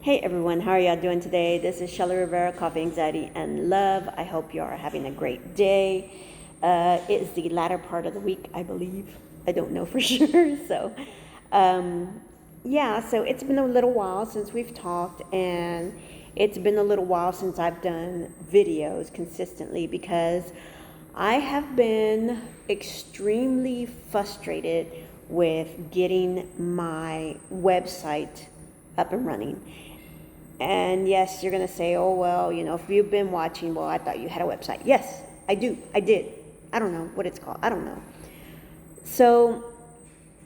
Hey everyone, how are y'all doing today? This is Shelly Rivera, Coffee, Anxiety, and Love. I hope you are having a great day. It is the latter part of the week, I believe. I don't know for sure. So it's been a little while since we've talked, and it's been a little while since I've done videos consistently because I have been extremely frustrated with getting my website up and running. And yes, you're going to say, oh, well, if you've been watching, well, I thought you had a website. Yes, I do. I did. I don't know what it's called. I don't know. So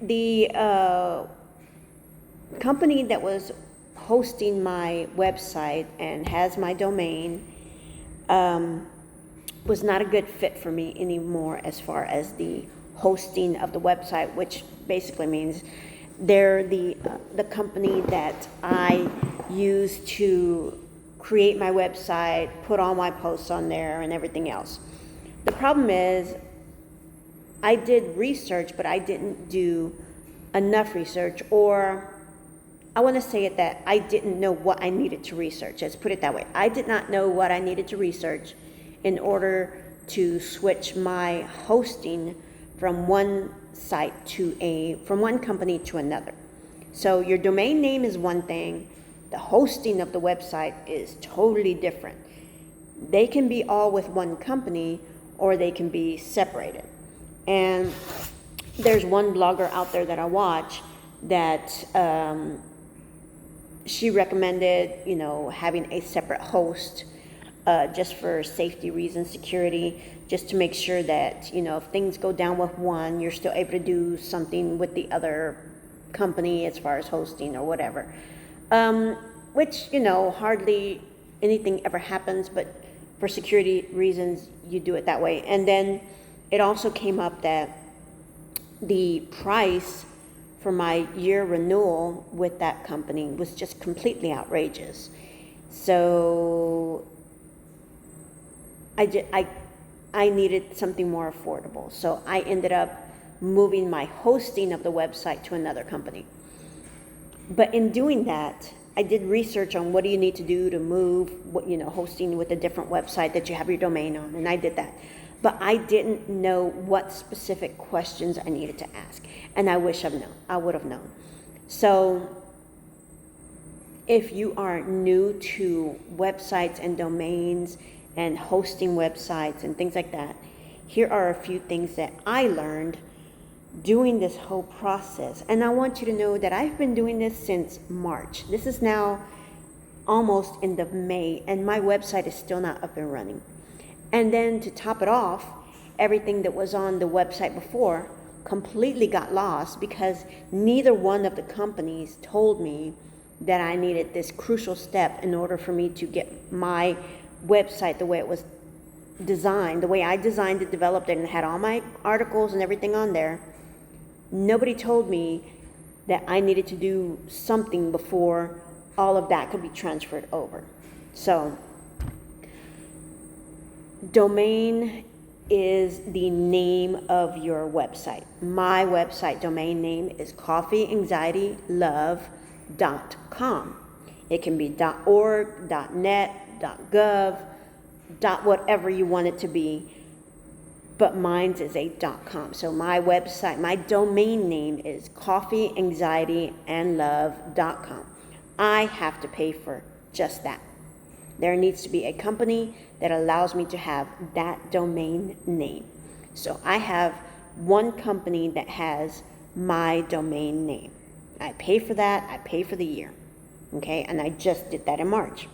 the company that was hosting my website and has my domain was not a good fit for me anymore as far as the hosting of the website, which basically means they're the company that I use to create my website, put all my posts on there and everything else. The problem is I did research, but I didn't do enough research, or I want to say it that I didn't know what I needed to research. Let's put it that way. I did not know what I needed to research in order to switch my hosting from one from one company to another. So your domain name is one thing, the hosting of the website is totally different. They can be all with one company or they can be separated. And there's one blogger out there that I watch that she recommended, having a separate host just for safety reasons, security, just to make sure that, if things go down with one, you're still able to do something with the other company as far as hosting or whatever. Which, hardly anything ever happens, but for security reasons, you do it that way. And then it also came up that the price for my year renewal with that company was just completely outrageous. So I needed something more affordable. So I ended up moving my hosting of the website to another company. But in doing that, I did research on what do you need to do to move, hosting with a different website that you have your domain on, and I did that. But I didn't know what specific questions I needed to ask, and I wish I would have known. So if you are new to websites and domains and hosting websites and things like that, here are a few things that I learned doing this whole process. And I want you to know that I've been doing this since March. This is now almost end of May, and my website is still not up and running. And then to top it off, everything that was on the website before completely got lost because neither one of the companies told me that I needed this crucial step in order for me to get my website the way it was designed, the way I designed it, developed it, and had all my articles and everything on there. Nobody told me that I needed to do something before all of that could be transferred over. So domain is the name of your website. My website domain name is coffeeanxietylove.com. It can be .org, .net, .gov, whatever you want it to be, but mine's is a .com. So my website, my domain name is coffeeanxietyandlove.com. I have to pay for just that. There needs to be a company that allows me to have that domain name. So I have one company that has my domain name. I pay for that. I pay for the year. Okay, and I just did that in March.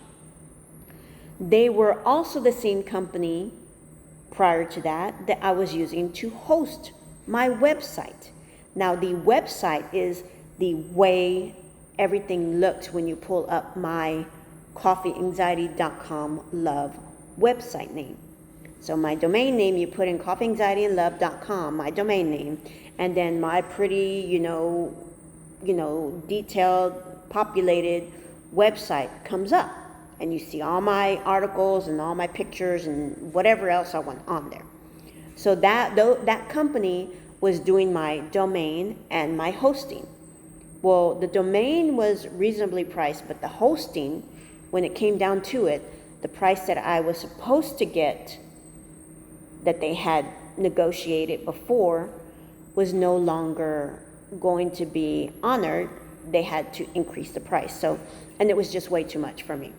They were also the same company prior to that I was using to host my website. Now the website is the way everything looks when you pull up my coffeeanxiety.com love website name. So my domain name, you put in coffeeanxietylove.com, my domain name, and then my pretty, detailed, populated website comes up. And you see all my articles and all my pictures and whatever else I want on there. So that company was doing my domain and my hosting. Well, the domain was reasonably priced, but the hosting, when it came down to it, the price that I was supposed to get, that they had negotiated before, was no longer going to be honored. They had to increase the price. So, and it was just way too much for me.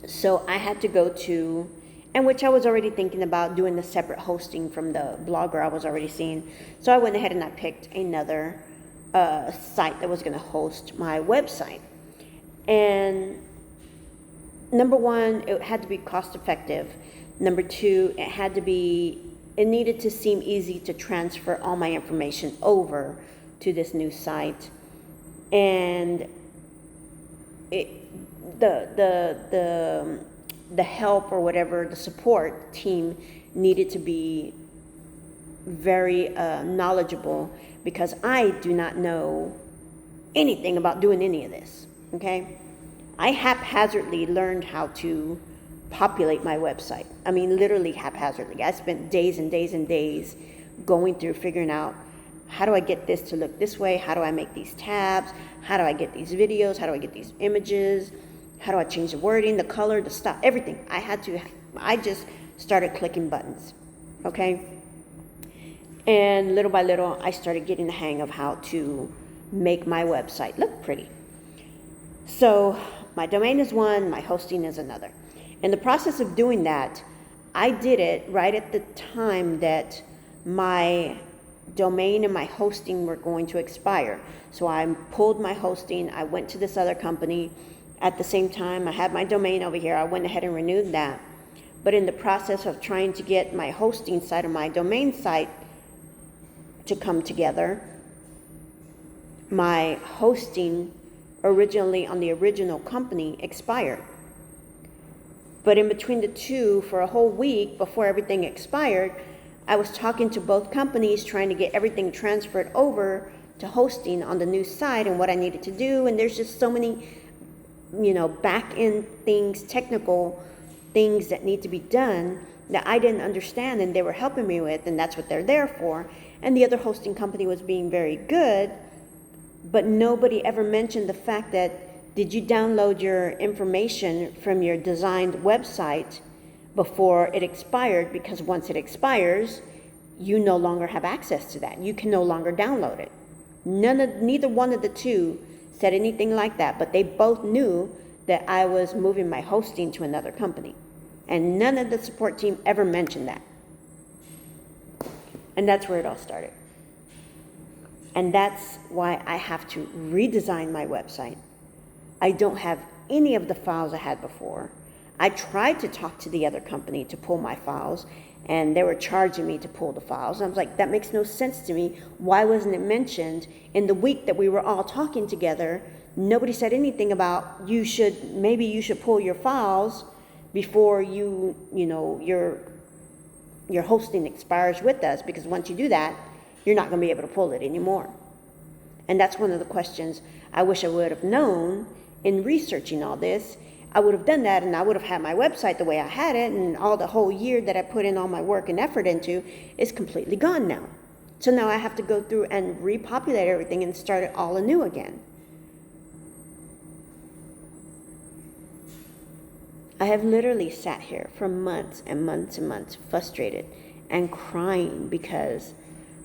So I had to go to, and which I was already thinking about doing the separate hosting from the blogger I was already seeing. So I went ahead and I picked another site that was going to host my website. And number one, it had to be cost effective. Number two, it needed to seem easy to transfer all my information over to this new site. And the help or whatever, the support team needed to be very knowledgeable, because I do not know anything about doing any of this, okay? I haphazardly learned how to populate my website. I mean, literally haphazardly. I spent days and days and days going through figuring out, how do I get this to look this way? How do I make these tabs? How do I get these videos? How do I get these images? How do I change the wording, the color, the style, everything? I just started clicking buttons, okay? And little by little, I started getting the hang of how to make my website look pretty. So my domain is one, my hosting is another. In the process of doing that, I did it right at the time that my domain and my hosting were going to expire. So I pulled my hosting, I went to this other company. At the same time, I had my domain over here. I went ahead and renewed that. But in the process of trying to get my hosting site or my domain site to come together, my hosting originally on the original company expired. But in between the two, for a whole week before everything expired, I was talking to both companies, trying to get everything transferred over to hosting on the new site and what I needed to do. And there's just so many, back end things, technical things that need to be done that I didn't understand and they were helping me with, and that's what they're there for. And the other hosting company was being very good, but nobody ever mentioned the fact that, did you download your information from your designed website before it expired? Because once it expires, you no longer have access to that. You can no longer download it. Neither one of the two said anything like that, but they both knew that I was moving my hosting to another company. And none of the support team ever mentioned that. And that's where it all started. And that's why I have to redesign my website. I don't have any of the files I had before. I tried to talk to the other company to pull my files, and they were charging me to pull the files. I was like, that makes no sense to me. Why wasn't it mentioned in the week that we were all talking together? Nobody said anything about maybe you should pull your files before your hosting expires with us, because once you do that, you're not going to be able to pull it anymore. And that's one of the questions I wish I would have known in researching all this. I would have done that, and I would have had my website the way I had it, and all the whole year that I put in all my work and effort into is completely gone now. So now I have to go through and repopulate everything and start it all anew again. I have literally sat here for months and months and months, frustrated and crying because,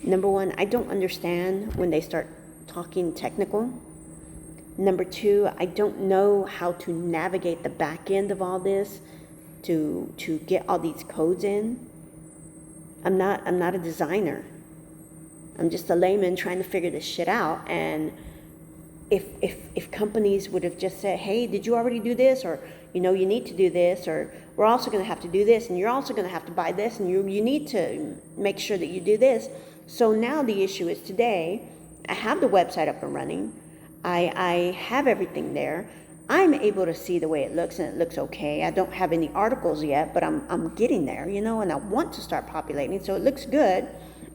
number one, I don't understand when they start talking technical. Number two, I don't know how to navigate the back end of all this to get all these codes in. I'm not a designer. I'm just a layman trying to figure this shit out. And if companies would have just said, hey, did you already do this? Or, you need to do this, or we're also going to have to do this, and you're also going to have to buy this, and you need to make sure that you do this. So now the issue is today, I have the website up and running. I have everything there. I'm able to see the way it looks, and it looks okay. I don't have any articles yet, but I'm getting there, and I want to start populating, so it looks good.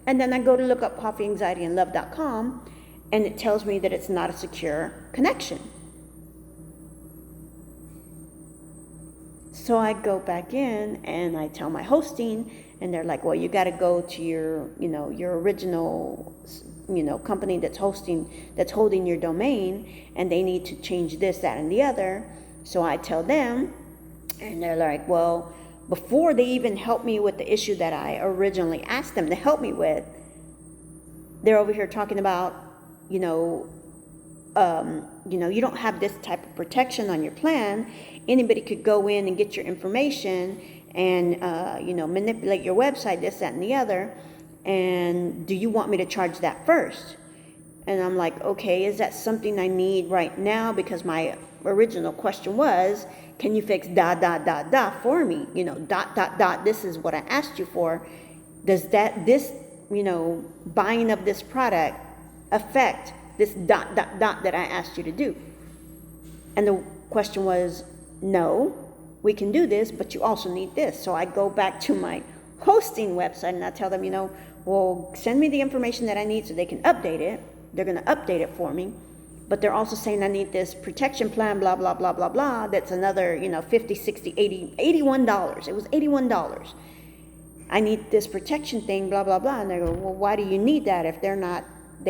And then I go to look up coffeeanxietyandlove.com, and it tells me that it's not a secure connection. So I go back in and I tell my hosting, and they're like, well, you got to go to your original company that's holding your domain, and they need to change this, that, and the other. So I tell them, and they're like, well, before they even help me with the issue that I originally asked them to help me with, they're over here talking about, you don't have this type of protection on your plan. Anybody could go in and get your information and, manipulate your website, this, that, and the other. And do you want me to charge that first? And I'm like, okay, is that something I need right now? Because my original question was, can you fix ... for me? This is what I asked you for. Does this buying of this product affect this ... that I asked you to do? And the question was, no, we can do this, but you also need this. So I go back to my hosting website and I tell them, well, send me the information that I need so they can update it. They're going to update it for me. But they're also saying I need this protection plan, blah, blah, blah, blah, blah. That's another, $50, $60, $80, $81. It was $81. I need this protection thing, blah, blah, blah. And they go, well, why do you need that if they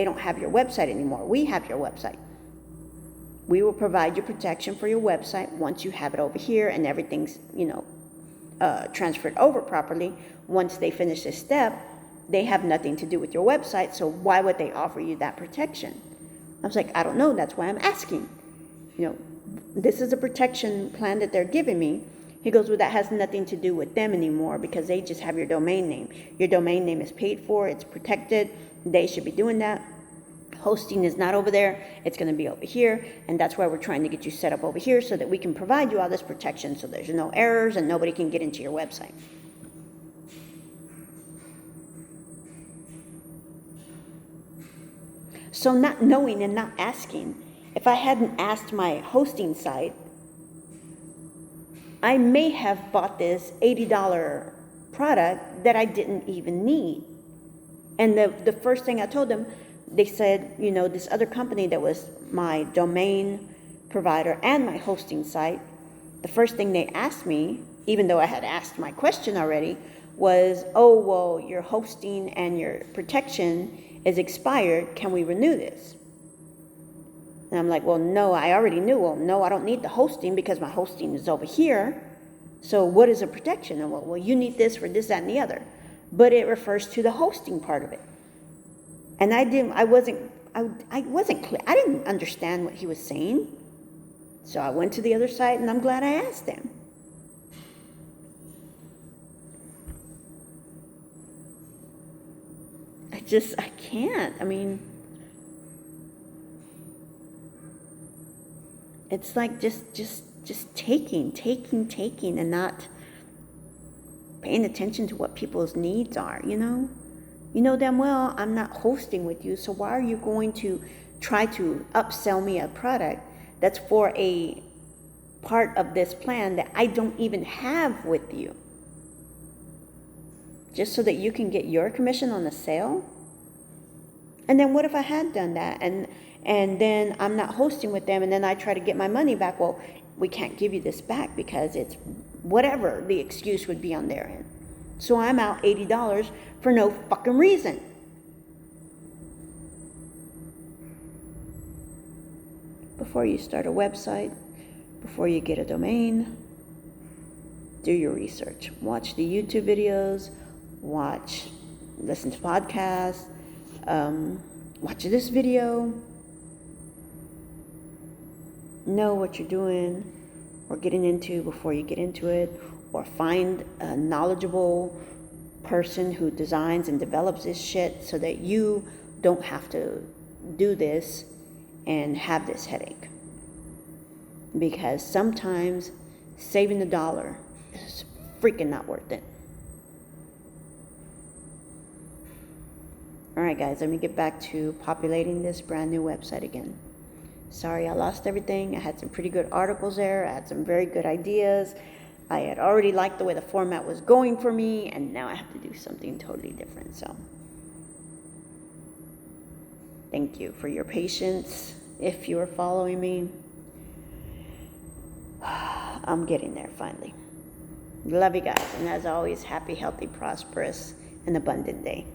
don't have your website anymore? We have your website. We will provide you protection for your website once you have it over here and everything's, transferred over properly. Once they finish this step, they have nothing to do with your website. So why would they offer you that protection? I was like, I don't know. That's why I'm asking. This is a protection plan that they're giving me. He goes, well, that has nothing to do with them anymore because they just have your domain name. Your domain name is paid for. It's protected. They should be doing that. Hosting is not over there. It's going to be over here. And that's why we're trying to get you set up over here so that we can provide you all this protection so there's no errors and nobody can get into your website. So not knowing and not asking, if I hadn't asked my hosting site, I may have bought this $80 product that I didn't even need. And the first thing I told them, they said, this other company that was my domain provider and my hosting site, the first thing they asked me, even though I had asked my question already, was, oh, well, your hosting and your protection is expired. Can we renew this? And I'm like, well, no, I already knew. Well, no, I don't need the hosting because my hosting is over here. So what is a protection? And well, you need this for this, that, and the other. But it refers to the hosting part of it. And I wasn't clear. I didn't understand what he was saying. So I went to the other site and I'm glad I asked them. I can't. It's like just taking and not paying attention to what people's needs are, You know damn well I'm not hosting with you, so why are you going to try to upsell me a product that's for a part of this plan that I don't even have with you? Just so that you can get your commission on the sale? And then what if I had done that and then I'm not hosting with them and then I try to get my money back? Well, we can't give you this back because it's whatever the excuse would be on their end. So I'm out $80 for no fucking reason. Before you start a website, before you get a domain, do your research. Watch the YouTube videos, listen to podcasts, watch this video. Know what you're doing or getting into before you get into it, or find a knowledgeable person who designs and develops this shit so that you don't have to do this and have this headache. Because sometimes saving the dollar is freaking not worth it. All right, guys, let me get back to populating this brand new website again. Sorry, I lost everything. I had some pretty good articles there. I had some very good ideas. I had already liked the way the format was going for me, and now I have to do something totally different. So thank you for your patience. If you are following me, I'm getting there finally. Love you guys. And as always, happy, healthy, prosperous, and abundant day.